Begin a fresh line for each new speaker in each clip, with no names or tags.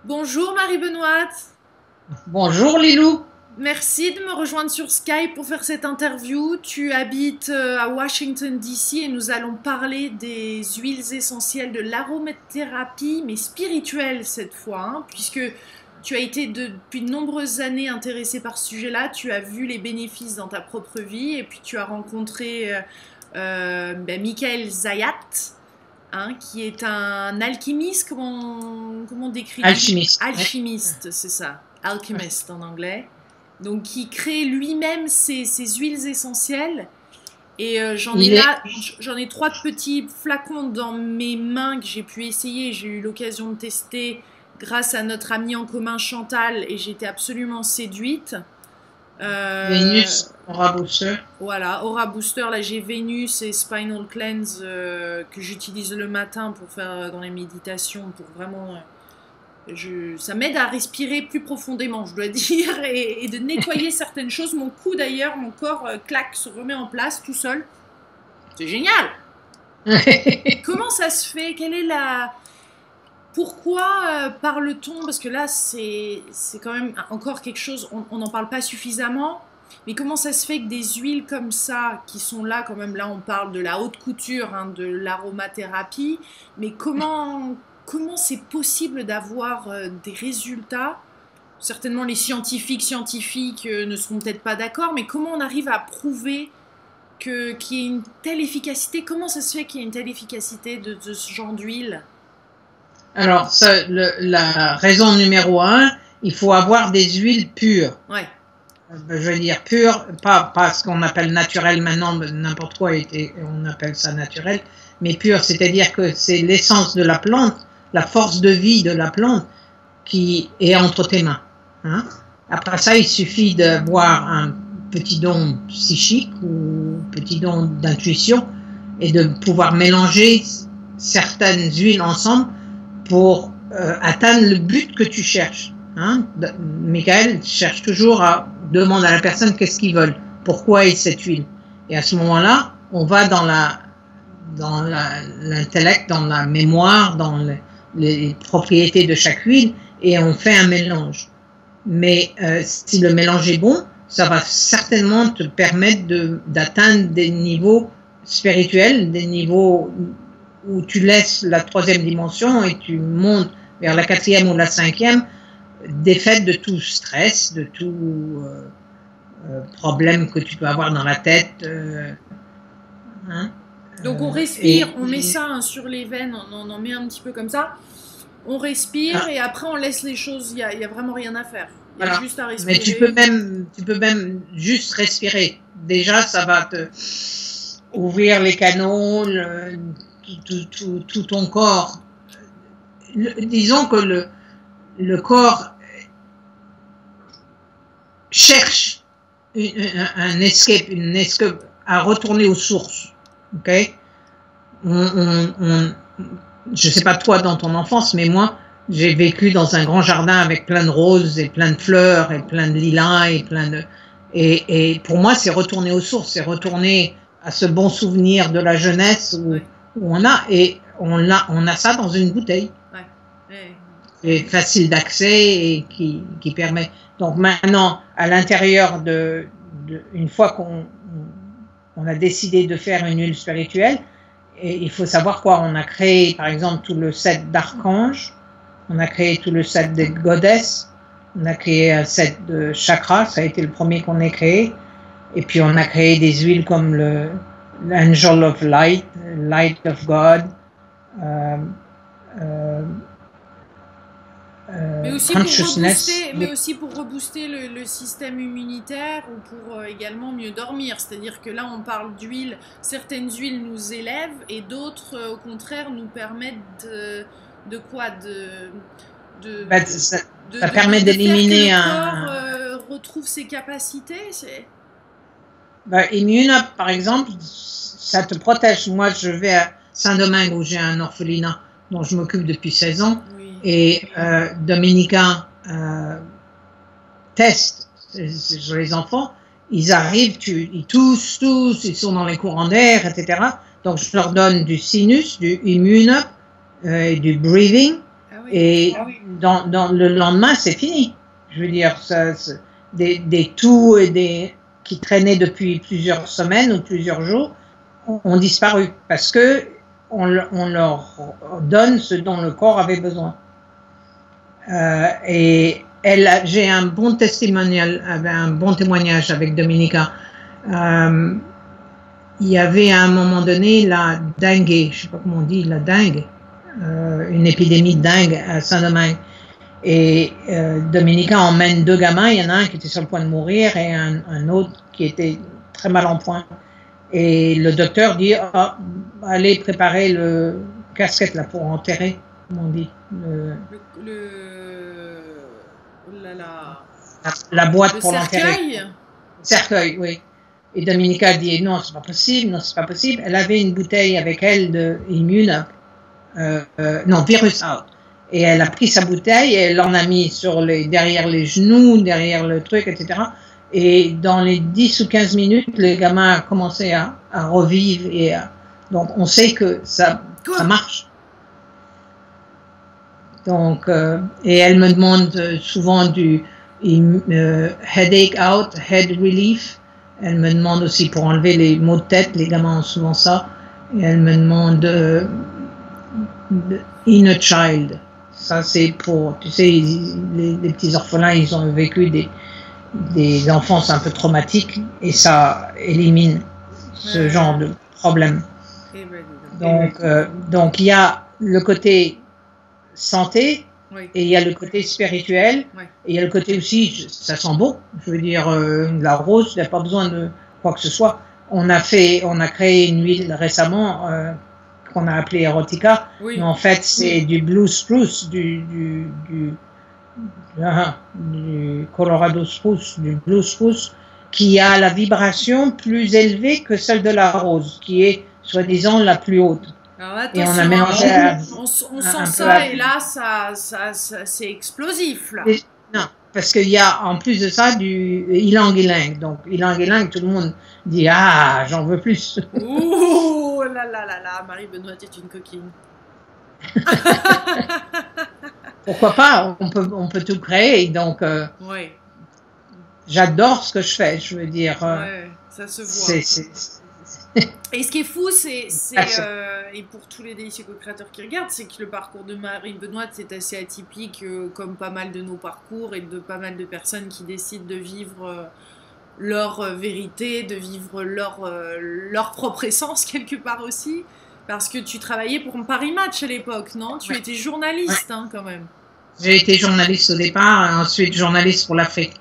Bonjour Marie-Benoît,
Bonjour Lilou.
merci de me rejoindre sur Skype pour faire cette interview. Tu habites à Washington DC et nous allons parler des huiles essentielles de l'aromathérapie, mais spirituelle cette fois, hein, puisque tu as été depuis de nombreuses années intéressé par ce sujet-là, tu as vu les bénéfices dans ta propre vie et puis tu as rencontré Michael Zayat, hein, qui est un alchimiste, comment décrit-il?
Alchimiste.
Alchimiste, c'est ça, alchemist en anglais. Donc qui crée lui-même ses huiles essentielles. Et
Il est,
j'en ai trois petits flacons dans mes mains que j'ai pu essayer. J'ai eu l'occasion de tester grâce à notre amie en commun Chantal et j'étais absolument séduite.
Vénus, Aura Booster.
Voilà, Aura Booster, là j'ai Vénus et Spinal Cleanse que j'utilise le matin pour faire dans les méditations, pour vraiment... ça m'aide à respirer plus profondément, je dois dire, et de nettoyer certaines choses. Mon cou d'ailleurs, mon corps claque, se remet en place tout seul. C'est génial. Comment ça se fait? Quelle est la... Pourquoi parle-t-on? Parce que là, c'est quand même encore quelque chose, on n'en parle pas suffisamment. Mais comment ça se fait que des huiles comme ça, qui sont là quand même, là on parle de la haute couture, hein, de l'aromathérapie, mais comment c'est possible d'avoir des résultats? Certainement les scientifiques ne seront peut-être pas d'accord, mais comment on arrive à prouver qu'il y ait une telle efficacité? Comment ça se fait qu'il y ait une telle efficacité de ce genre d'huile?
Alors, la raison numéro un, il faut avoir des huiles pures.
Ouais.
Je veux dire pures, pas ce qu'on appelle naturel maintenant, n'importe quoi, on appelle ça naturel, mais pures, c'est-à-dire que c'est l'essence de la plante, la force de vie de la plante qui est entre tes mains. Hein? Après ça, il suffit d'avoir un petit don psychique ou petit don d'intuition et de pouvoir mélanger certaines huiles ensemble pour atteindre le but que tu cherches. Hein? Michael cherche toujours à demander à la personne qu'est-ce qu'ils veulent, pourquoi est cette huile. Et à ce moment-là, on va dans l'intellect, dans la mémoire, dans les propriétés de chaque huile et on fait un mélange. Mais si le mélange est bon, ça va certainement te permettre d'atteindre des niveaux spirituels, des niveaux où tu laisses la troisième dimension et tu montes vers la quatrième ou la cinquième, défaite de tout stress, de tout problème que tu peux avoir dans la tête. Hein?
Donc on respire, on met ça hein, sur les veines, on en met un petit peu comme ça. On respire et après on laisse les choses, il n'y a vraiment rien à faire. Il y a juste à respirer.
Mais tu peux même juste respirer. Déjà, ça va te ouvrir les canaux, tout ton corps. Disons que le corps cherche une escape à retourner aux sources. Ok? Je sais pas toi dans ton enfance, mais moi, j'ai vécu dans un grand jardin avec plein de roses et plein de fleurs et plein de lilas et pour moi, c'est retourner aux sources, c'est retourner à ce bon souvenir de la jeunesse où on a ça dans une bouteille. C'est facile d'accès et qui permet. Donc maintenant, à l'intérieur une fois qu'on a décidé de faire une huile spirituelle, et il faut savoir quoi. On a créé, par exemple, tout le set d'archanges, on a créé tout le set de goddesses, on a créé un set de chakras, ça a été le premier qu'on ait créé, et puis on a créé des huiles comme l'Angel of Light, Light of God,
mais aussi pour rebooster le système immunitaire ou pour également mieux dormir. C'est-à-dire que là, on parle d'huiles, certaines huiles nous élèvent et d'autres, au contraire, nous permettent de quoi
ça permet d'éliminer
un... Le corps retrouve ses capacités.
Immunop, par exemple, ça te protège. Moi, je vais à Saint-Domingue où j'ai un orphelinat dont je m'occupe depuis 16 ans. Et Dominicain teste sur les enfants, ils arrivent, ils toussent tous, ils sont dans les courants d'air, etc. Donc je leur donne du sinus, du immuno, du breathing, Et dans le lendemain, c'est fini. Je veux dire, des toux et qui traînaient depuis plusieurs semaines ou plusieurs jours ont disparu parce que on leur donne ce dont le corps avait besoin. Et j'ai un bon témoignage avec Dominica. Il y avait à un moment donné la dengue, je sais pas comment on dit, la dengue, une épidémie de dengue à Saint-Domingue. Et Dominica emmène 2 gamins, il y en a un qui était sur le point de mourir et un autre qui était très mal en point. Et le docteur dit, allez préparer le casquette là pour enterrer, comme on dit. La boîte pour l'enterrer. Cercueil, oui. Et Dominica dit, non, c'est pas possible, non, c'est pas possible. Elle avait une bouteille avec elle de Immune, Virus Out. Et elle a pris sa bouteille et elle en a mis derrière les genoux, derrière le truc, etc. Et dans les 10 ou 15 minutes, le gamin a commencé à revivre. Donc, on sait que ça marche. Donc, et elle me demande souvent du headache out, head relief. Elle me demande aussi pour enlever les maux de tête. Les gamins ont souvent ça. Et elle me demande inner child. Ça, c'est pour, tu sais, les petits orphelins, ils ont vécu des enfances un peu traumatiques et ça élimine ce genre de problème. Donc, il y a le côté santé et il y a le côté spirituel et il y a le côté aussi, ça sent bon. Je veux dire, la rose, il n'y a pas besoin de quoi que ce soit. On a créé une huile récemment qu'on a appelée Erotica, mais en fait c'est du blue spruce, du Colorado spruce, du blue spruce, qui a la vibration plus élevée que celle de la rose, qui est soi-disant la plus haute.
Alors, et on a mélangé on sent ça et là c'est explosif là.
Non, parce qu'il y a en plus de ça du ylang-ylang. Donc ylang-ylang, tout le monde dit j'en veux plus.
Ouh là là là là, Marie-Benoît est une coquine.
Pourquoi pas, on peut tout créer. Donc j'adore ce que je fais, je veux dire.
Ça se voit. Et ce qui est fou, et pour tous les délicieux co-créateurs qui regardent, c'est que le parcours de Marie-Benoît c'est assez atypique, comme pas mal de nos parcours et de pas mal de personnes qui décident de vivre leur vérité, de vivre leur propre essence quelque part aussi. Parce que tu travaillais pour Paris Match à l'époque, non? Tu étais journaliste quand même.
J'ai été journaliste au départ, et ensuite journaliste pour l'Afrique.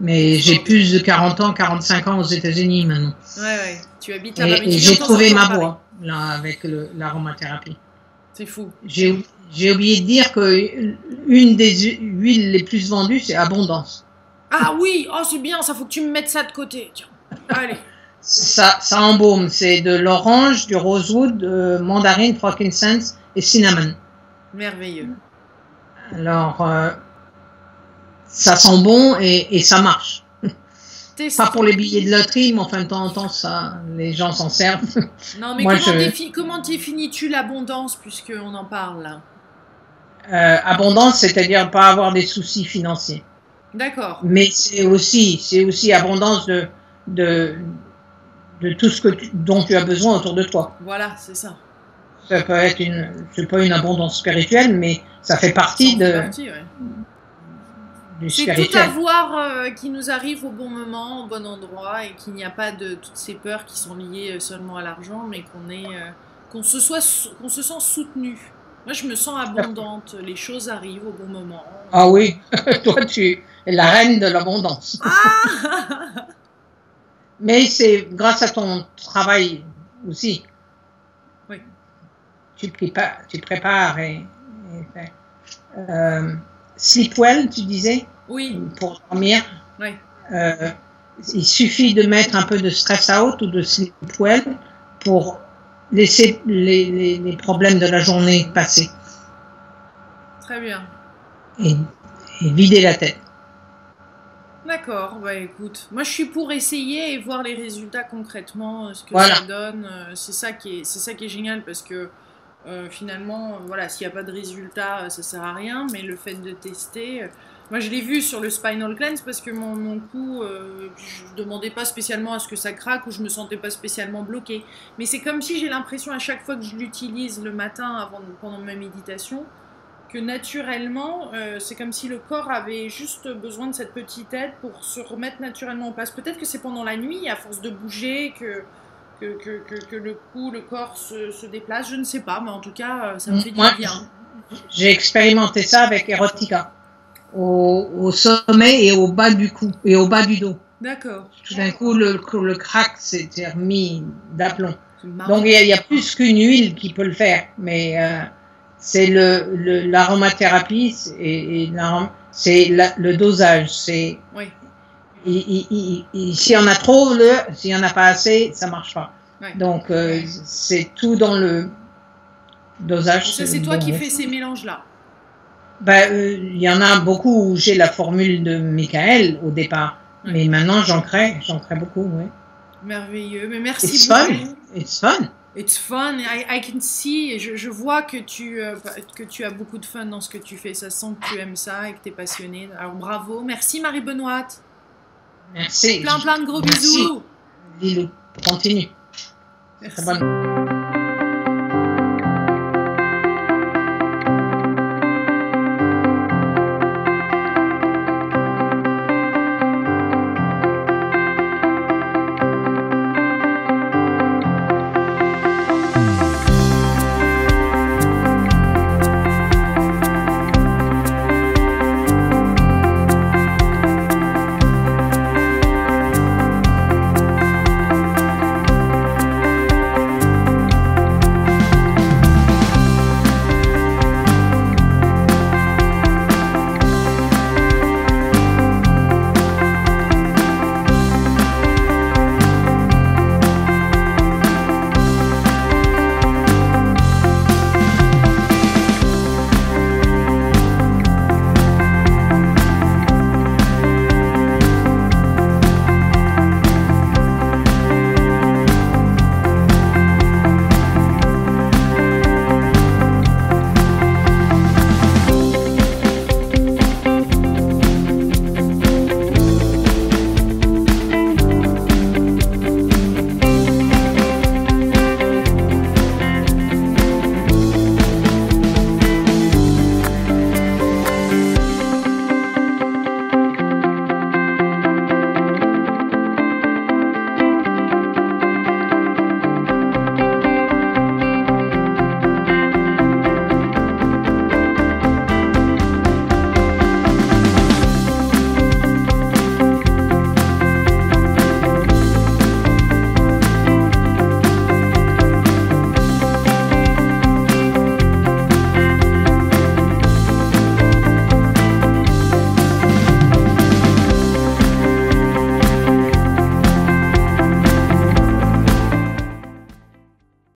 Mais j'ai plus de 40 ans, 45 ans aux États-Unis maintenant.
Ouais. Tu habites là-bas.
Et j'ai trouvé ma voie là, avec l'aromathérapie.
C'est fou.
J'ai oublié de dire que une des huiles les plus vendues, c'est Abondance.
Ah oui, c'est bien, ça faut que tu me mettes ça de côté. Tiens, allez.
Ça embaume, c'est de l'orange, du rosewood, mandarine, frankincense et cinnamon.
Merveilleux.
Alors, ça sent bon et ça marche. Pas pour les billets de loterie, mais enfin de temps en temps, les gens s'en servent.
Non, mais comment définis-tu l'abondance, puisqu'on en parle là?
Abondance, c'est-à-dire pas avoir des soucis financiers.
D'accord.
Mais c'est aussi abondance de tout ce dont tu as besoin autour de toi.
Voilà, c'est ça.
Ça peut être c'est pas une abondance spirituelle, mais ça fait partie du spirituel.
C'est tout avoir qui nous arrive au bon moment, au bon endroit, et qu'il n'y a pas de toutes ces peurs qui sont liées seulement à l'argent, mais qu'on se sent soutenu. Moi, je me sens abondante. Les choses arrivent au bon moment.
Ah oui, toi, tu es la reine de l'abondance. Mais c'est grâce à ton travail aussi.
Oui.
Tu prépares sleep well, tu disais?
Oui.
Pour dormir.
Oui.
Il suffit de mettre un peu de stress out ou de sleep well pour laisser les problèmes de la journée passer.
Très bien.
Et vider la tête.
D'accord, écoute, moi je suis pour essayer et voir les résultats concrètement, ce que ça donne. C'est ça qui est génial parce que Finalement, voilà, s'il n'y a pas de résultat, ça sert à rien, mais le fait de tester. Moi, je l'ai vu sur le Spinal Cleanse parce que mon cou, je demandais pas spécialement à ce que ça craque ou je me sentais pas spécialement bloquée. Mais c'est comme si j'ai l'impression à chaque fois que je l'utilise le matin pendant ma méditation, que naturellement, c'est comme si le corps avait juste besoin de cette petite aide pour se remettre naturellement en place. Peut-être que c'est pendant la nuit, à force de bouger, que le cou, le corps se déplace, je ne sais pas, mais en tout cas, ça me fait du bien.
J'ai expérimenté ça avec Erotica, au sommet et au bas du cou, et au bas du dos.
D'accord.
Tout d'un coup, le crack s'était remis d'aplomb. Donc, il y a plus qu'une huile qui peut le faire, mais c'est l'aromathérapie c'est le dosage. C'est
oui.
S'il y en a trop, s'il y en a pas assez, ça marche pas. Ouais. Donc c'est tout dans le dosage.
Ça, c'est toi qui fais ces mélanges-là.
Il y en a beaucoup où j'ai la formule de Michael au départ, mais maintenant j'en crée beaucoup. Oui.
Merveilleux, mais merci
It's
beaucoup.
Fun. It's fun.
It's fun. I can see. Je vois que tu as beaucoup de fun dans ce que tu fais. Ça sent que tu aimes ça et que tu es passionné. Alors bravo. Merci Marie-Benoîte.
Merci.
Plein de gros bisous.
Lilou, continue.
Merci.